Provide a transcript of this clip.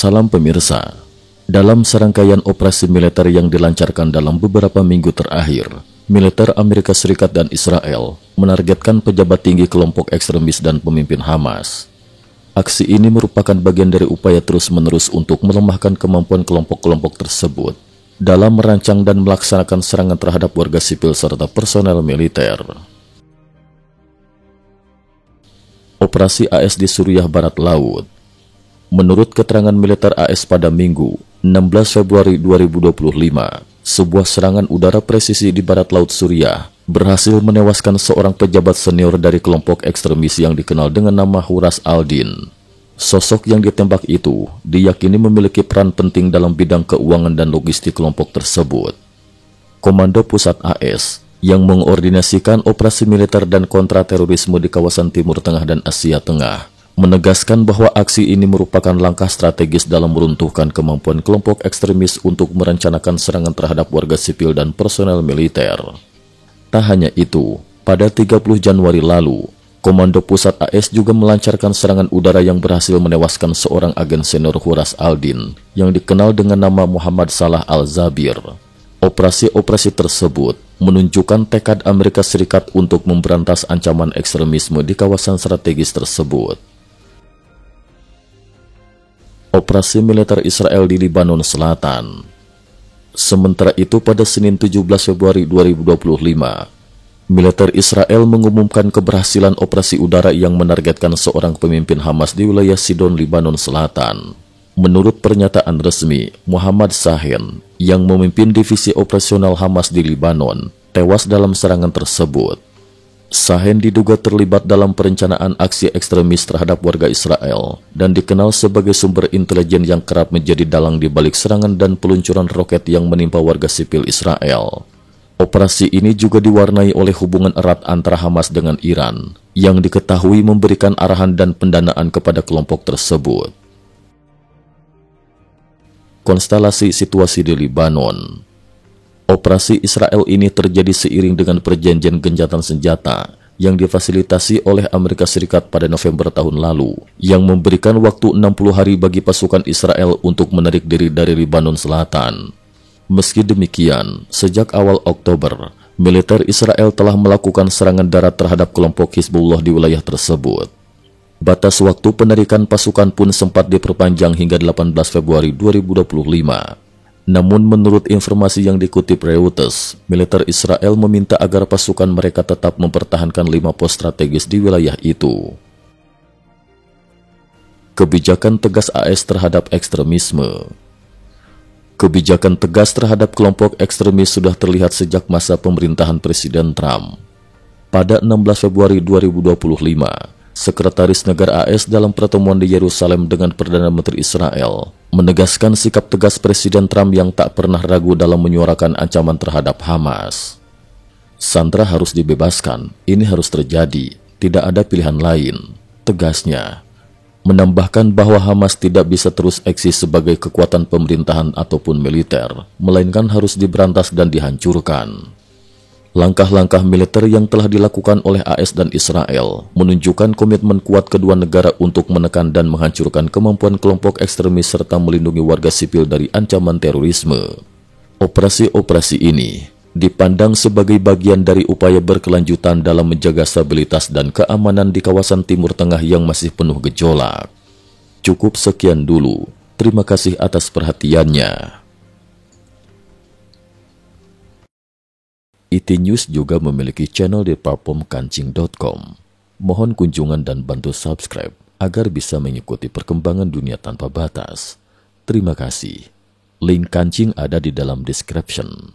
Salam pemirsa, dalam serangkaian operasi militer yang dilancarkan dalam beberapa minggu terakhir, militer Amerika Serikat dan Israel menargetkan pejabat tinggi kelompok ekstremis dan pemimpin Hamas. Aksi ini merupakan bagian dari upaya terus-menerus untuk melemahkan kemampuan kelompok-kelompok tersebut dalam merancang dan melaksanakan serangan terhadap warga sipil serta personel militer. Operasi AS di Suriah Barat Laut. Menurut keterangan militer AS pada Minggu, 16 Februari 2025, sebuah serangan udara presisi di barat laut Suriah berhasil menewaskan seorang pejabat senior dari kelompok ekstremis yang dikenal dengan nama Huras al-Din. Sosok yang ditembak itu diyakini memiliki peran penting dalam bidang keuangan dan logistik kelompok tersebut. Komando Pusat AS yang mengordinasikan operasi militer dan kontraterorisme di kawasan Timur Tengah dan Asia Tengah menegaskan bahwa aksi ini merupakan langkah strategis dalam meruntuhkan kemampuan kelompok ekstremis untuk merencanakan serangan terhadap warga sipil dan personel militer. Tak hanya itu, pada 30 Januari lalu, Komando Pusat AS juga melancarkan serangan udara yang berhasil menewaskan seorang agen senior Huras al-Din yang dikenal dengan nama Muhammad Salah al-Zabir. Operasi-operasi tersebut menunjukkan tekad Amerika Serikat untuk memberantas ancaman ekstremisme di kawasan strategis tersebut. Operasi militer Israel di Lebanon Selatan. Sementara itu pada Senin 17 Februari 2025, militer Israel mengumumkan keberhasilan operasi udara yang menargetkan seorang pemimpin Hamas di wilayah Sidon, Lebanon Selatan. Menurut pernyataan resmi, Muhammad Sahin, yang memimpin divisi operasional Hamas di Lebanon, tewas dalam serangan tersebut. Sahin diduga terlibat dalam perencanaan aksi ekstremis terhadap warga Israel dan dikenal sebagai sumber intelijen yang kerap menjadi dalang di balik serangan dan peluncuran roket yang menimpa warga sipil Israel. Operasi ini juga diwarnai oleh hubungan erat antara Hamas dengan Iran, yang diketahui memberikan arahan dan pendanaan kepada kelompok tersebut. Konstelasi situasi di Lebanon. Operasi Israel ini terjadi seiring dengan perjanjian gencatan senjata yang difasilitasi oleh Amerika Serikat pada November tahun lalu, yang memberikan waktu 60 hari bagi pasukan Israel untuk menarik diri dari Lebanon Selatan. Meski demikian, sejak awal Oktober, militer Israel telah melakukan serangan darat terhadap kelompok Hizbullah di wilayah tersebut. Batas waktu penarikan pasukan pun sempat diperpanjang hingga 18 Februari 2025. Namun menurut informasi yang dikutip Reuters, militer Israel meminta agar pasukan mereka tetap mempertahankan 5 pos strategis di wilayah itu. Kebijakan tegas AS terhadap ekstremisme. Kebijakan tegas terhadap kelompok ekstremis sudah terlihat sejak masa pemerintahan Presiden Trump. Pada 16 Februari 2025, Sekretaris Negara AS dalam pertemuan di Yerusalem dengan Perdana Menteri Israel menegaskan sikap tegas Presiden Trump yang tak pernah ragu dalam menyuarakan ancaman terhadap Hamas. Sandra harus dibebaskan, ini harus terjadi, tidak ada pilihan lain, tegasnya. Menambahkan bahwa Hamas tidak bisa terus eksis sebagai kekuatan pemerintahan ataupun militer, melainkan harus diberantas dan dihancurkan. Langkah-langkah militer yang telah dilakukan oleh AS dan Israel menunjukkan komitmen kuat kedua negara untuk menekan dan menghancurkan kemampuan kelompok ekstremis serta melindungi warga sipil dari ancaman terorisme. Operasi-operasi ini dipandang sebagai bagian dari upaya berkelanjutan dalam menjaga stabilitas dan keamanan di kawasan Timur Tengah yang masih penuh gejolak. Cukup sekian dulu. Terima kasih atas perhatiannya. IT News juga memiliki channel di platform kancing.com. Mohon kunjungan dan bantu subscribe agar bisa mengikuti perkembangan dunia tanpa batas. Terima kasih. Link kancing ada di dalam description.